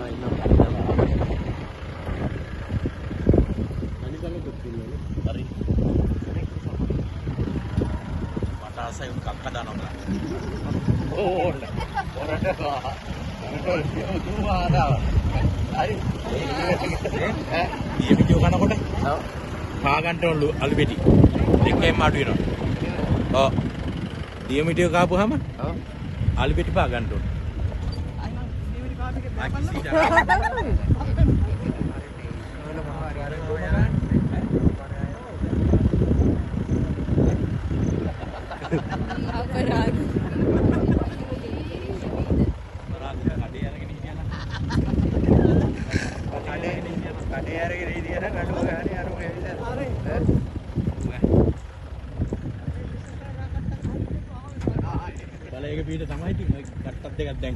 Hari mata saya ungkap kadang orang. Oh, orang dah. Dia video kan aku dah. පාගන්ට ඔල්ලු අලු පෙටි දෙකෙන් අඩු වෙනවා. ඔව්. දිය මිටිය කාපුවාම අලු පෙටි පාගන්න ඕන. බලයක පිට තමයි ඉතින් කට්ටත් දෙකක් දැන්